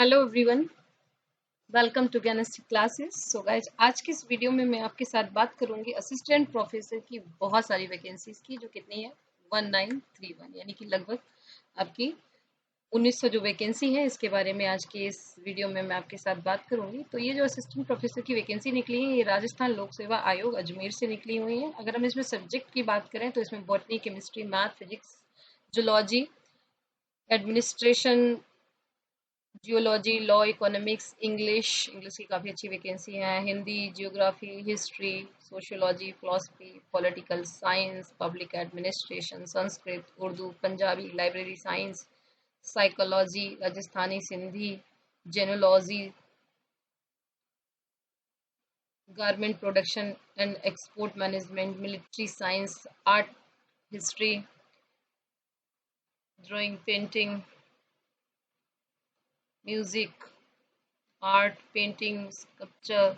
Hello everyone, welcome to Gyanshree classes. So guys, आज की इस वीडियो में मैं आपके साथ बात करूंगी असिस्टेंट प्रोफेसर की बहुत सारी वैकेंसीज की, जो कितनी है 1931, यानी कि लगभग आपकी 1900 जो वैकेंसी है, इसके बारे में आज की इस वीडियो में मैं आपके साथ बात करूंगी। तो ये जो असिस्टेंट प्रोफेसर की वैकेंसी निकली है, ये राजस्थान लोक सेवा आयोग अजमेर से निकली हुई है। अगर हम इसमें सब्जेक्ट की बात करें तो इसमें botany, chemistry, math, physics, zoology, administration, geology, law, economics, English की काफ़ी अच्छी वैकेंसी है, Hindi, geography, history, sociology, philosophy, political science, public administration, Sanskrit, Urdu, Punjabi, library science, psychology, Rajasthani, Sindhi, gemology, garment production and export management, military science, art, history, drawing, painting, music, art, painting, sculpture,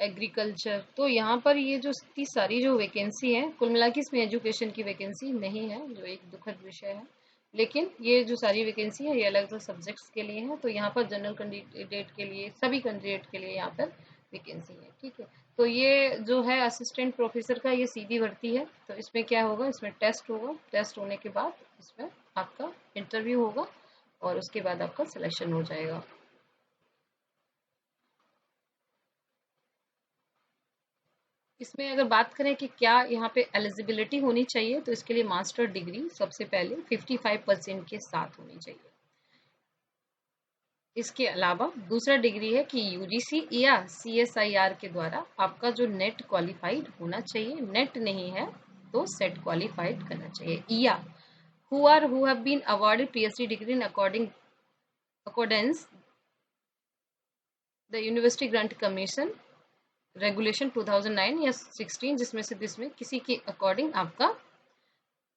agriculture. तो यहाँ पर ये जो इतनी सारी जो वैकेंसी है, कुल मिला के इसमें एजुकेशन की वैकेंसी नहीं है, जो एक दुखद विषय है। लेकिन ये जो सारी वैकेंसी है, ये अलग अलग सब्जेक्ट्स के लिए है। तो यहाँ पर जनरल कैंडिडेट के लिए, सभी कैंडिडेट के लिए यहाँ पर वैकेंसी है। ठीक है, तो ये जो है असिस्टेंट प्रोफेसर का, ये सीधी भर्ती है। तो इसमें क्या होगा, इसमें टेस्ट होगा, टेस्ट होने के बाद इसमें आपका इंटरव्यू होगा और उसके बाद आपका सिलेक्शन हो जाएगा। इसमें अगर बात करें कि क्या यहाँ पे एलिजिबिलिटी होनी चाहिए, तो इसके लिए मास्टर डिग्री सबसे पहले 55% के साथ होनी चाहिए। इसके अलावा दूसरा डिग्री है कि यूजीसी या सीएसआईआर के द्वारा आपका जो नेट क्वालिफाइड होना चाहिए, नेट नहीं है तो सेट क्वालिफाइड करना चाहिए। या who have been awarded PhD degree in accordance the University Grant Commission regulation 2009 या 16, जिसमें किसी के अकॉर्डिंग आपका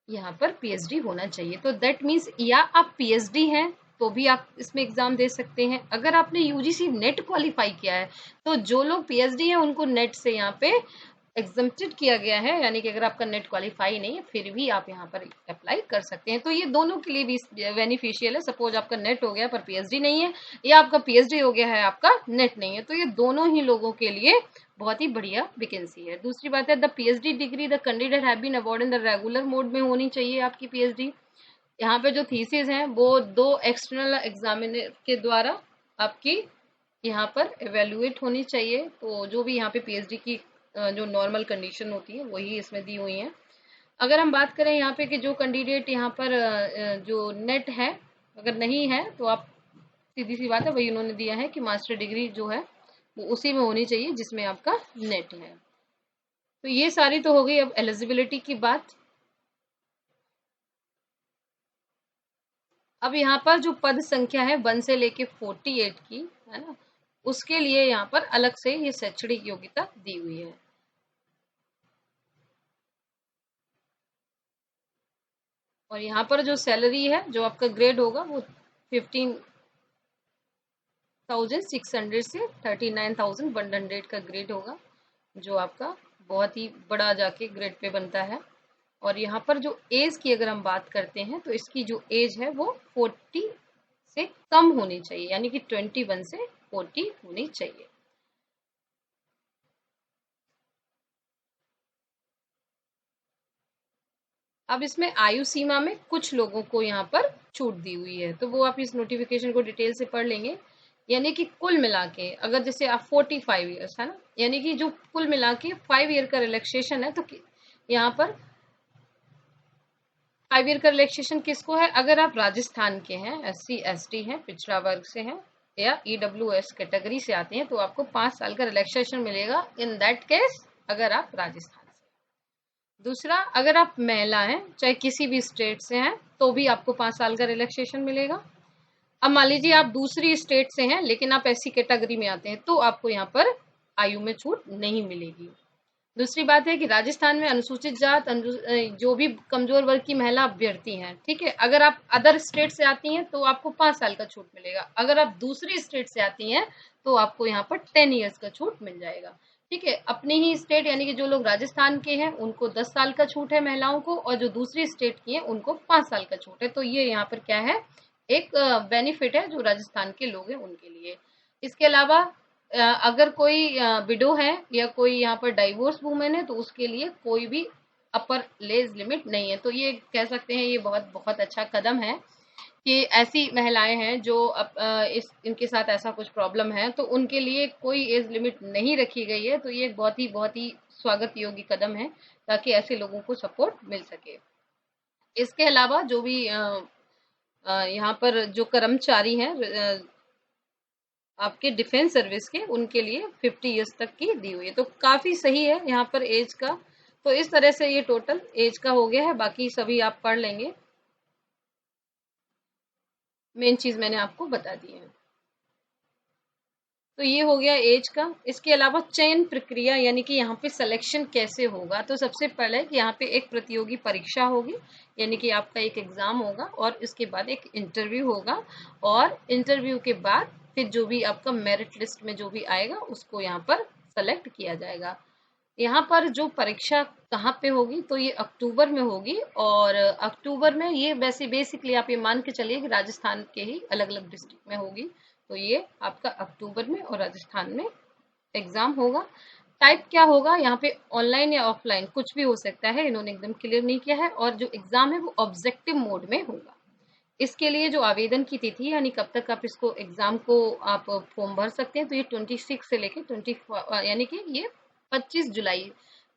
यहाँ पर पीएचडी होना चाहिए। तो दैट मीन्स या आप पीएचडी हैं तो भी आप इसमें एग्जाम दे सकते हैं। अगर आपने यूजीसी नेट क्वालिफाई किया है, तो जो लोग पीएचडी हैं उनको नेट से यहाँ पे एग्जम्प्टेड किया गया है, यानी कि अगर आपका नेट क्वालिफाई नहीं है फिर भी आप यहाँ पर अप्लाई कर सकते हैं। तो ये दोनों के लिए भी बेनिफिशियल है। सपोज आपका नेट हो गया पर पीएचडी नहीं है, या आपका पीएचडी हो गया है आपका नेट नहीं है, तो ये दोनों ही लोगों के लिए बहुत ही बढ़िया वैकेंसी है। दूसरी बात है, the PhD degree the candidate have been award in the regular mode में होनी चाहिए आपकी पीएचडी। यहाँ पे जो थीसिस हैं वो 2 एक्सटर्नल एग्जामिनर के द्वारा आपकी यहाँ पर एवेल्युएट होनी चाहिए। तो जो भी यहाँ पे पीएचडी की जो नॉर्मल कंडीशन होती है वही इसमें दी हुई है। अगर हम बात करें यहाँ पे कि जो कैंडिडेट यहाँ पर जो नेट है अगर नहीं है, तो आप सीधी सी बात है वही उन्होंने दिया है कि मास्टर डिग्री जो है वो उसी में होनी चाहिए जिसमें आपका नेट है। तो ये सारी तो हो गई अब एलिजिबिलिटी की बात। अब यहाँ पर जो पद संख्या है 1 से लेके 48 की है ना, उसके लिए यहाँ पर अलग से ये शैक्षणिक योग्यता दी हुई है। और यहाँ पर जो सैलरी है, जो आपका ग्रेड होगा वो 15,600 से 39,100 का ग्रेड होगा, जो आपका बहुत ही बड़ा जाके ग्रेड पे बनता है। और यहाँ पर जो एज की अगर हम बात करते हैं, तो इसकी जो एज है वो 40 से कम होनी चाहिए, यानी कि 21 से 40 होनी चाहिए। अब इसमें आयु सीमा में कुछ लोगों को यहाँ पर छूट दी हुई है, तो वो आप इस नोटिफिकेशन को डिटेल से पढ़ लेंगे। यानी कि कुल मिला के अगर जैसे आप 45 ईयर्स है ना, यानी कि जो कुल मिला के 5 ईयर का रिलैक्सेशन है, तो यहाँ पर 5 ईयर का रिलैक्सेशन किसको है, अगर आप राजस्थान के हैं, SC ST हैं, पिछड़ा वर्ग से हैं या EWS कैटेगरी से आते हैं, तो आपको 5 साल का रिलैक्सेशन मिलेगा इन दैट केस, अगर आप राजस्थान से। दूसरा, अगर आप महिला हैं चाहे किसी भी स्टेट से हैं, तो भी आपको 5 साल का रिलैक्सेशन मिलेगा। अब मान लीजिए आप दूसरी स्टेट से हैं लेकिन आप SC कैटेगरी में आते हैं, तो आपको यहाँ पर आयु में छूट नहीं मिलेगी। दूसरी बात है कि राजस्थान में अनुसूचित जात जो भी कमजोर वर्ग की महिला अभ्यर्थी हैं, ठीक है, अगर आप अदर स्टेट से आती हैं तो आपको 5 साल का छूट मिलेगा। अगर आप दूसरी स्टेट से आती हैं तो आपको यहाँ पर 10 ईयर्स का छूट मिल जाएगा। ठीक है, अपनी ही स्टेट यानी कि जो लोग राजस्थान के हैं उनको 10 साल का छूट है महिलाओं को, और जो दूसरी स्टेट की हैं उनको 5 साल का छूट है। तो ये यहाँ पर क्या है एक बेनिफिट है जो राजस्थान के लोग हैं उनके लिए। इसके अलावा अगर कोई विडो है या कोई यहाँ पर डाइवोर्स वुमेन है तो उसके लिए कोई भी अपर एज लिमिट नहीं है। तो ये कह सकते हैं ये बहुत बहुत अच्छा कदम है कि ऐसी महिलाएं हैं जो इस इनके साथ ऐसा कुछ प्रॉब्लम है तो उनके लिए कोई एज लिमिट नहीं रखी गई है। तो ये एक बहुत ही स्वागत योग्य कदम है ताकि ऐसे लोगों को सपोर्ट मिल सके। इसके अलावा जो भी यहाँ पर जो कर्मचारी हैं आपके डिफेंस सर्विस के, उनके लिए 50 ईयर्स तक की दी हुई है। तो काफी सही है यहाँ पर एज का। तो इस तरह से ये टोटल एज का हो गया है, बाकी सभी आप पढ़ लेंगे। मेन चीज मैंने आपको बता दी है। तो ये हो गया एज का। इसके अलावा चयन प्रक्रिया यानी कि यहाँ पे सिलेक्शन कैसे होगा, तो सबसे पहले कि यहाँ पे एक प्रतियोगी परीक्षा होगी यानी कि आपका एक एग्जाम होगा और इसके बाद एक इंटरव्यू होगा और इंटरव्यू के बाद फिर जो भी आपका मेरिट लिस्ट में जो भी आएगा उसको यहाँ पर सेलेक्ट किया जाएगा। यहाँ पर जो परीक्षा कहाँ पे होगी, तो ये अक्टूबर में होगी और अक्टूबर में ये वैसे बेसिकली आप ये मान के चलिए कि राजस्थान के ही अलग अलग डिस्ट्रिक्ट में होगी। तो ये आपका अक्टूबर में और राजस्थान में एग्जाम होगा। टाइप क्या होगा यहाँ पे, ऑनलाइन या ऑफलाइन कुछ भी हो सकता है, इन्होंने एकदम क्लियर नहीं किया है। और जो एग्जाम है वो ऑब्जेक्टिव मोड में होगा। इसके लिए जो आवेदन की तिथि यानी कब तक आप इसको एग्जाम को आप फॉर्म भर सकते हैं, तो ये 26 से लेके 24 यानी कि ये 25 जुलाई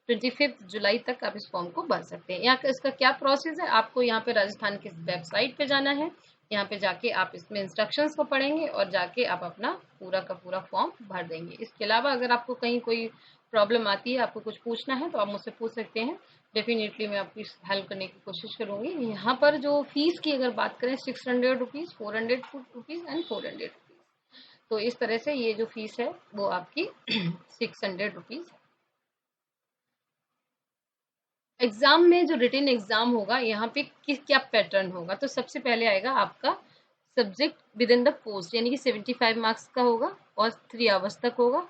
25 जुलाई तक आप इस फॉर्म को भर सकते हैं। यहाँ का इसका क्या प्रोसेस है, आपको यहाँ पे राजस्थान की वेबसाइट पे जाना है। यहाँ पे जाके आप इसमें इंस्ट्रक्शंस को पढ़ेंगे और जाके आप अपना पूरा का पूरा फॉर्म भर देंगे। इसके अलावा अगर आपको कहीं कोई प्रॉब्लम आती है, आपको कुछ पूछना है, तो आप मुझसे पूछ सकते हैं। डेफिनेटली मैं आपकी हेल्प करने की कोशिश करूंगी। यहाँ पर जो फीस की अगर बात करें, 600 रुपीज़, 400 रुपीज़ एंड 400 रुपीज़। तो इस तरह से ये जो फीस है वो आपकी 600 रुपीज़। एग्जाम में जो रिटन एग्जाम होगा यहाँ पे किस क्या पैटर्न होगा, तो सबसे पहले आएगा आपका subject with in the post यानी कि 75 मार्क्स का होगा और 3 आवर्स तक होगा।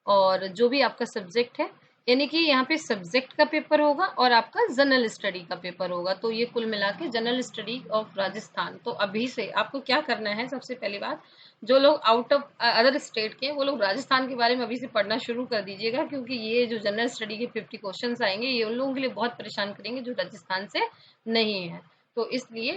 और जो भी आपका सब्जेक्ट है यानी कि यहाँ पे सब्जेक्ट का पेपर होगा और आपका जनरल स्टडी का पेपर होगा। तो ये कुल मिला के जनरल स्टडी ऑफ राजस्थान। तो अभी से आपको क्या करना है, सबसे पहली बात, जो लोग आउट ऑफ अदर स्टेट के वो लोग राजस्थान के बारे में अभी से पढ़ना शुरू कर दीजिएगा, क्योंकि ये जो जनरल स्टडी के 50 क्वेश्चंस आएंगे ये उन लोगों के लिए बहुत परेशान करेंगे जो राजस्थान से नहीं है। तो इसलिए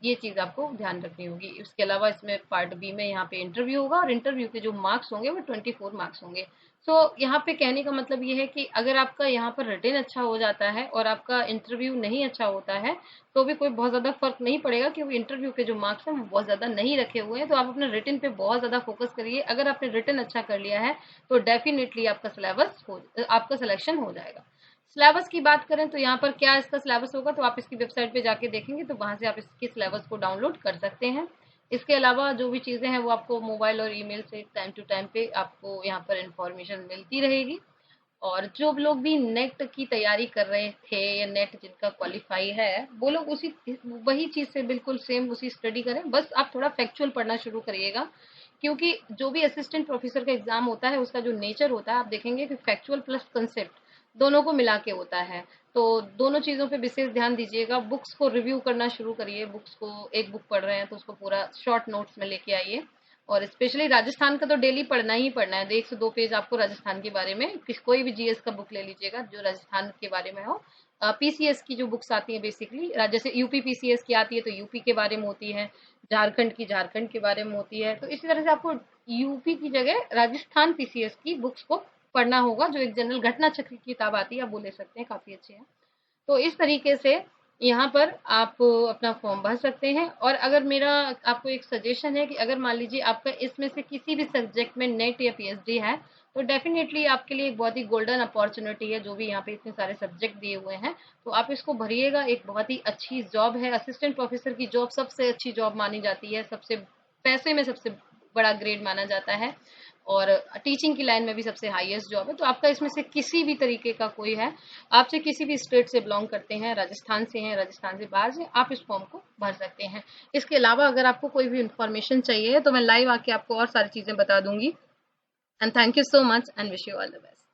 ये चीज आपको ध्यान रखनी होगी। इसके अलावा इसमें पार्ट बी में यहाँ पे इंटरव्यू होगा और इंटरव्यू के जो मार्क्स होंगे वो 24 मार्क्स होंगे। सो यहाँ पे कहने का मतलब ये है कि अगर आपका यहाँ पर रिटन अच्छा हो जाता है और आपका इंटरव्यू नहीं अच्छा होता है तो भी कोई बहुत ज्यादा फर्क नहीं पड़ेगा, क्योंकि इंटरव्यू के जो मार्क्स हैं वो बहुत ज्यादा नहीं रखे हुए हैं। तो आप अपने रिटन पे बहुत ज्यादा फोकस करिए। अगर आपने रिटन अच्छा कर लिया है तो डेफिनेटली आपका सिलेक्शन हो जाएगा। सिलेबस की बात करें तो यहाँ पर क्या इसका सिलेबस होगा, तो आप इसकी वेबसाइट पे जाके देखेंगे तो वहां से आप इसके सिलेबस को डाउनलोड कर सकते हैं। इसके अलावा जो भी चीज़ें हैं वो आपको मोबाइल और ईमेल से टाइम टू टाइम पे आपको यहाँ पर इंफॉर्मेशन मिलती रहेगी। और जो लोग भी नेट की तैयारी कर रहे थे या नेट जिनका क्वालिफाई है वो लोग उसी वही चीज़ से बिल्कुल सेम उसी स्टडी करें, बस आप थोड़ा फैक्चुअल पढ़ना शुरू करिएगा। क्योंकि जो भी असिस्टेंट प्रोफेसर का एग्जाम होता है उसका जो नेचर होता है आप देखेंगे कि फैक्चुअल प्लस कंसेप्ट दोनों को मिला के होता है। तो दोनों चीज़ों पे विशेष ध्यान दीजिएगा। बुक्स को रिव्यू करना शुरू करिए। बुक्स को, एक बुक पढ़ रहे हैं तो उसको पूरा शॉर्ट नोट्स में लेके आइए। और स्पेशली राजस्थान का तो डेली पढ़ना ही पढ़ना है। 1 से 2 पेज आपको राजस्थान के बारे में कोई भी जीएस का बुक ले लीजिएगा जो राजस्थान के बारे में हो। पीसीएस की जो बुक्स आती है बेसिकली, जैसे यूपी पीसीएस की आती है तो यूपी के बारे में होती है, झारखंड की झारखंड के बारे में होती है। तो इसी तरह से आपको यूपी की जगह राजस्थान पीसीएस की बुक्स को पढ़ना होगा। जो एक जनरल घटना चक्र की किताब आती है आप वो ले सकते हैं, काफी अच्छे हैं। तो इस तरीके से यहाँ पर आप अपना फॉर्म भर सकते हैं। और अगर मेरा आपको एक सजेशन है कि अगर मान लीजिए आपका इसमें से किसी भी सब्जेक्ट में नेट या पीएचडी है तो डेफिनेटली आपके लिए एक बहुत ही गोल्डन अपॉर्चुनिटी है। जो भी यहाँ पे इतने सारे सब्जेक्ट दिए हुए हैं तो आप इसको भरिएगा। एक बहुत ही अच्छी जॉब है। असिस्टेंट प्रोफेसर की जॉब सबसे अच्छी जॉब मानी जाती है, सबसे पैसे में सबसे बड़ा ग्रेड माना जाता है और टीचिंग की लाइन में भी सबसे हाईएस्ट जॉब है। तो आपका इसमें से किसी भी तरीके का कोई है, आपसे किसी भी स्टेट से बिलोंग करते हैं, राजस्थान से हैं, राजस्थान से बाहर से, आप इस फॉर्म को भर सकते हैं। इसके अलावा अगर आपको कोई भी इंफॉर्मेशन चाहिए तो मैं लाइव आके आपको और सारी चीजें बता दूंगी। And thank you so much and wish you all the best.